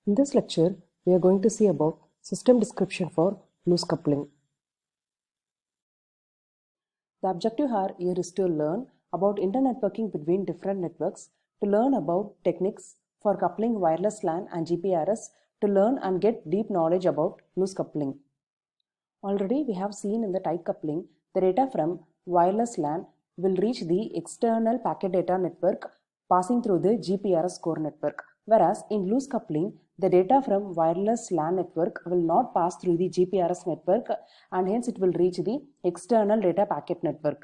In this lecture, we are going to see about system description for loose coupling. The objective here is to learn about internetworking between different networks, to learn about techniques for coupling wireless LAN and GPRS, to learn and get deep knowledge about loose coupling. Already we have seen in the tight coupling, the data from wireless LAN will reach the external packet data network passing through the GPRS core network. Whereas in loose coupling, the data from wireless LAN network will not pass through the GPRS network and hence it will reach the external data packet network.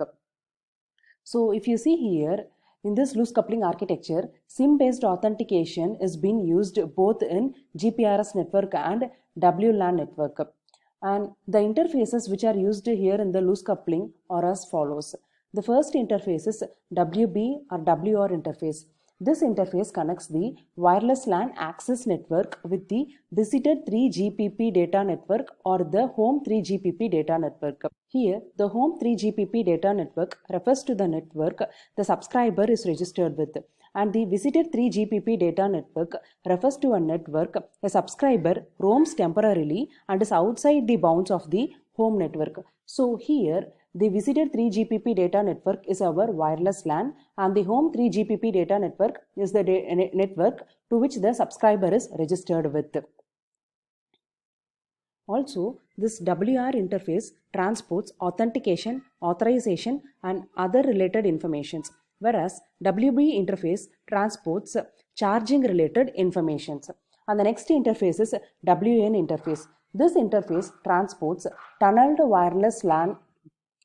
So if you see here, in this loose coupling architecture, SIM-based authentication is being used both in GPRS network and WLAN network. And the interfaces which are used here in the loose coupling are as follows. The first interface is WB or WR interface. This interface connects the wireless LAN access network with the visited 3GPP data network or the home 3GPP data network. Here, the home 3GPP data network refers to the network the subscriber is registered with, and the visited 3GPP data network refers to a network a subscriber roams temporarily and is outside the bounds of the home network. So here, the visited 3GPP data network is our wireless LAN and the home 3GPP data network is the network to which the subscriber is registered with. Also, this WR interface transports authentication, authorization and other related informations, whereas WB interface transports charging related informations. And the next interface is WN interface. This interface transports tunneled wireless LAN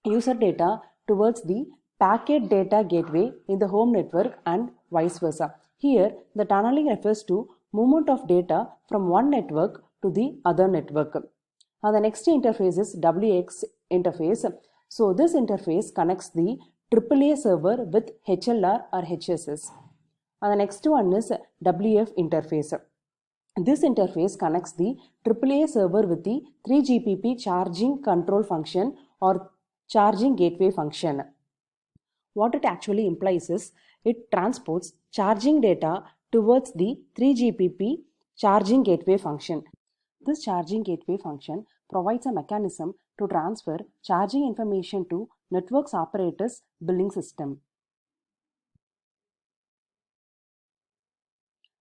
user data towards the packet data gateway in the home network and vice versa. Here, the tunneling refers to movement of data from one network to the other network. Now, the next interface is WX interface. So, this interface connects the AAA server with HLR or HSS. And the next one is WF interface. This interface connects the AAA server with the 3GPP charging control function or charging gateway function. What it actually implies is it transports charging data towards the 3GPP charging gateway function. This charging gateway function provides a mechanism to transfer charging information to network's operator's billing system.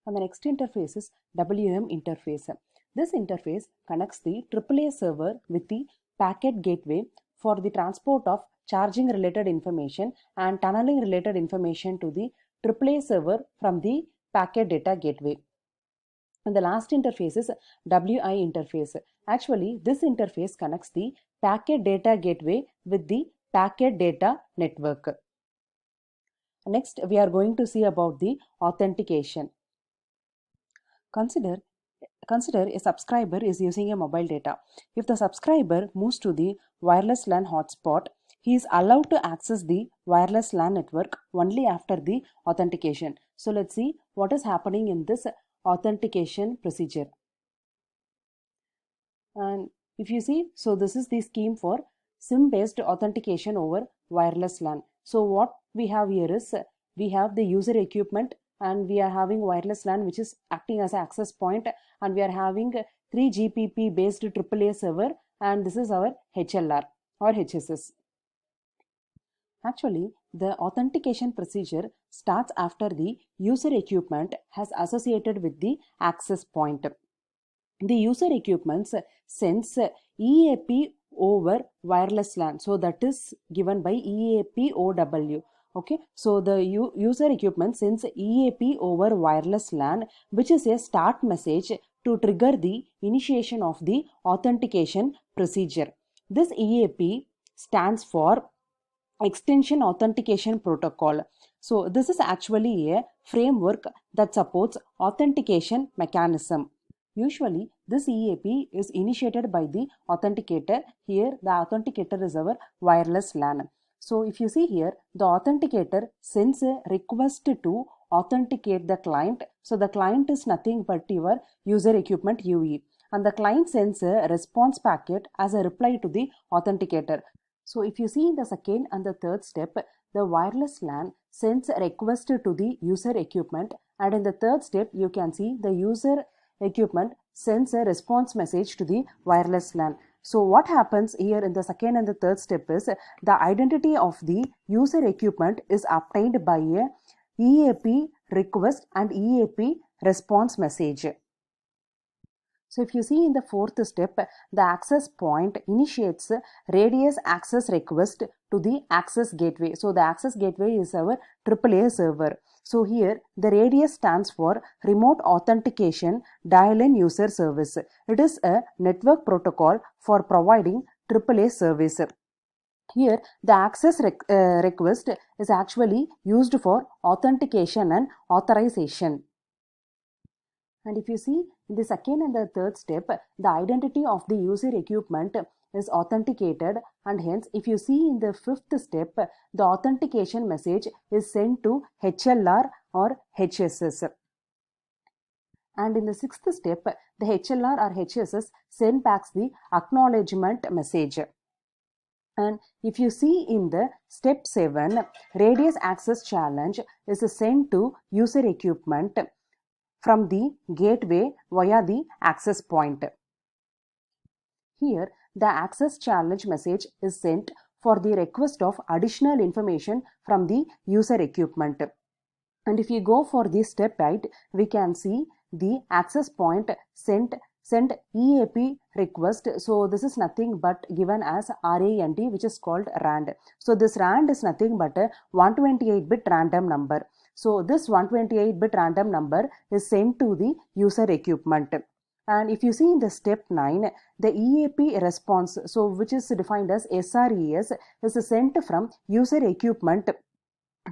And the next interface is WM interface. This interface connects the AAA server with the packet gateway for the transport of charging related information and tunneling related information to the AAA server from the packet data gateway. And the last interface is WI interface. Actually, this interface connects the packet data gateway with the packet data network. Next, we are going to see about the authentication. Consider a subscriber is using a mobile data. If the subscriber moves to the wireless LAN hotspot, he is allowed to access the wireless LAN network only after the authentication. So let's see what is happening in this authentication procedure. And if you see, so this is the scheme for SIM-based authentication over wireless LAN. So what we have here is we have the user equipment and we are having wireless LAN which is acting as an access point, and we are having 3GPP based AAA server, and this is our HLR or HSS. Actually, the authentication procedure starts after the user equipment has associated with the access point. The user equipment sends EAP over wireless LAN. So that is given by EAP OW. Okay, so the user equipment sends EAP over wireless LAN, which is a start message to trigger the initiation of the authentication procedure. This EAP stands for Extension Authentication Protocol. So this is actually a framework that supports authentication mechanism. Usually, this EAP is initiated by the authenticator. Here, the authenticator is our wireless LAN. So, if you see here, the authenticator sends a request to authenticate the client. So, the client is nothing but your user equipment UE. And the client sends a response packet as a reply to the authenticator. So, if you see in the second and the third step, the wireless LAN sends a request to the user equipment, and in the third step, you can see the user equipment sends a response message to the wireless LAN. So what happens here in the second and the third step is the identity of the user equipment is obtained by a EAP request and EAP response message. So if you see in the fourth step, the access point initiates radius access request to the access gateway. So the access gateway is our AAA server. So here the radius stands for remote authentication dial-in user service. It is a network protocol for providing AAA service. Here the access request is actually used for authentication and authorization. And if you see in the second and the third step, the identity of the user equipment is authenticated, and hence if you see in the fifth step, the authentication message is sent to HLR or HSS. And in the sixth step, the HLR or HSS send back the acknowledgement message. And if you see in the step 7, radius access challenge is sent to user equipment from the gateway via the access point. Here, the access challenge message is sent for the request of additional information from the user equipment. And if you go for the step 8, we can see the access point sent EAP request. So this is nothing but given as RAND, which is called RAND. So this RAND is nothing but a 128-bit random number. So this 128-bit random number is sent to the user equipment. And if you see in the step 9, the EAP response, so which is defined as SRES, is sent from user equipment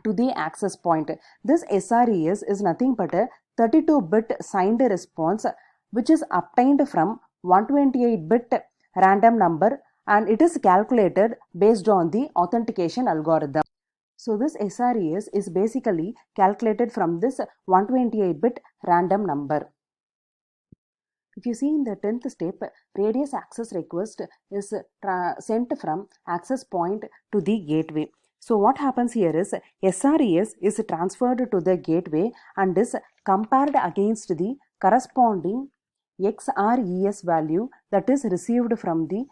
to the access point. This SRES is nothing but a 32-bit signed response which is obtained from 128-bit random number, and it is calculated based on the authentication algorithm. So this SRES is basically calculated from this 128-bit random number. If you see in the 10th step, radius access request is sent from access point to the gateway. So what happens here is SRES is transferred to the gateway and is compared against the corresponding XRES value that is received from the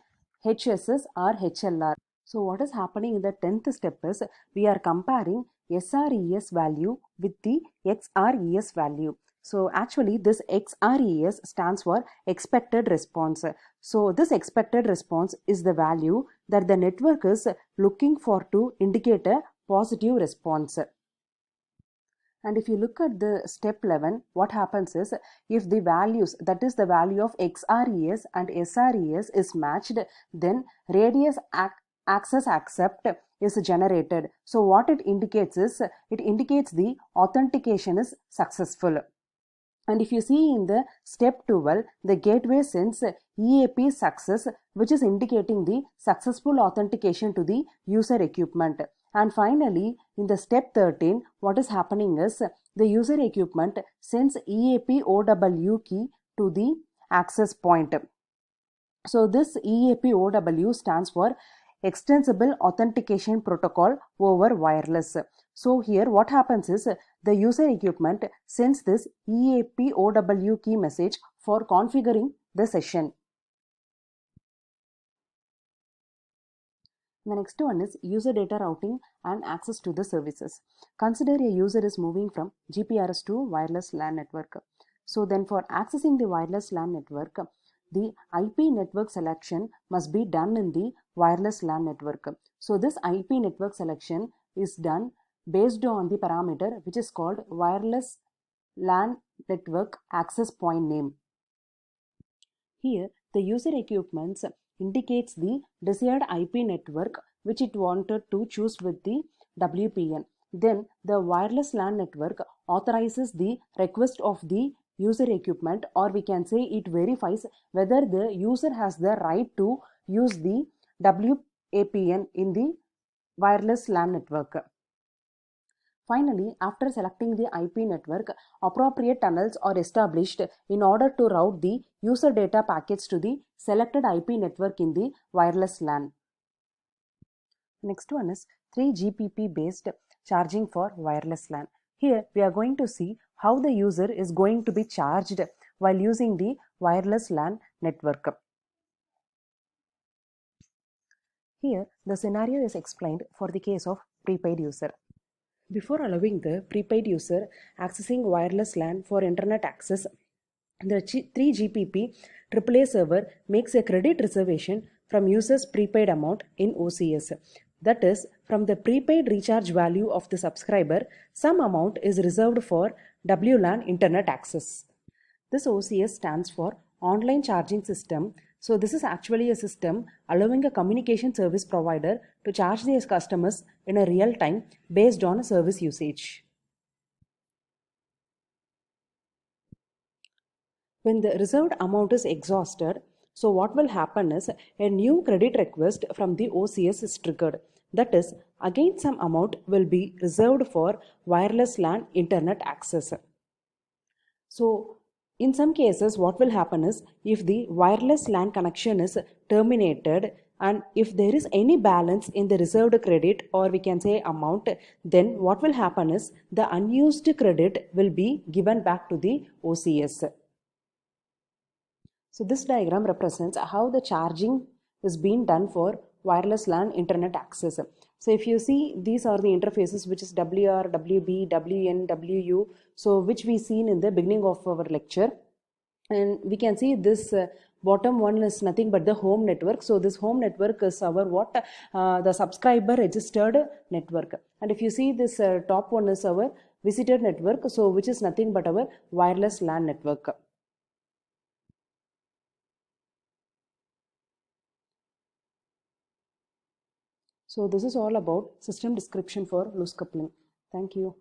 HSS or HLR. So what is happening in the 10th step is we are comparing SRES value with the XRES value. So actually this XRES stands for expected response. So this expected response is the value that the network is looking for to indicate a positive response. And if you look at the step 11, what happens is if the values, that is the value of XRES and SRES is matched, then radius access accept is generated. So what it indicates is it indicates the authentication is successful. And if you see in the step 12, the gateway sends EAP success, which is indicating the successful authentication to the user equipment. And finally, in the step 13, what is happening is the user equipment sends EAP OW key to the access point. So this EAP OW stands for Extensible Authentication Protocol over Wireless. So here what happens is the user equipment sends this EAP OW key message for configuring the session. The next one is user data routing and access to the services. Consider a user is moving from GPRS to wireless LAN network. So then for accessing the wireless LAN network, the IP network selection must be done in the wireless LAN network. So this IP network selection is done based on the parameter which is called wireless LAN network access point name. Here the user equipment indicates the desired IP network which it wanted to choose with the WPN. Then the wireless LAN network authorizes the request of the user equipment, or we can say it verifies whether the user has the right to use the WAPN in the wireless LAN network. Finally, after selecting the IP network, appropriate tunnels are established in order to route the user data packets to the selected IP network in the wireless LAN. Next one is 3GPP based charging for wireless LAN. Here we are going to see how the user is going to be charged while using the wireless LAN network. Here, the scenario is explained for the case of prepaid user. Before allowing the prepaid user accessing wireless LAN for internet access, the 3GPP AAA server makes a credit reservation from user's prepaid amount in OCS. That is, from the prepaid recharge value of the subscriber, some amount is reserved for WLAN internet access. This OCS stands for Online Charging System. So this is actually a system allowing a communication service provider to charge their customers in a real time based on a service usage. When the reserved amount is exhausted, so what will happen is a new credit request from the OCS is triggered. That is, again some amount will be reserved for wireless LAN internet access. So in some cases, what will happen is if the wireless LAN connection is terminated and if there is any balance in the reserved credit, or we can say amount, then what will happen is the unused credit will be given back to the OCS. So this diagram represents how the charging is being done for wireless LAN internet access. So if you see, these are the interfaces, which is WR, WB, WN, WU, so which we seen in the beginning of our lecture. And we can see this bottom one is nothing but the home network. So this home network is our the subscriber registered network. And if you see this top one is our visitor network, so which is nothing but our wireless LAN network. So this is all about system description for loose coupling. Thank you.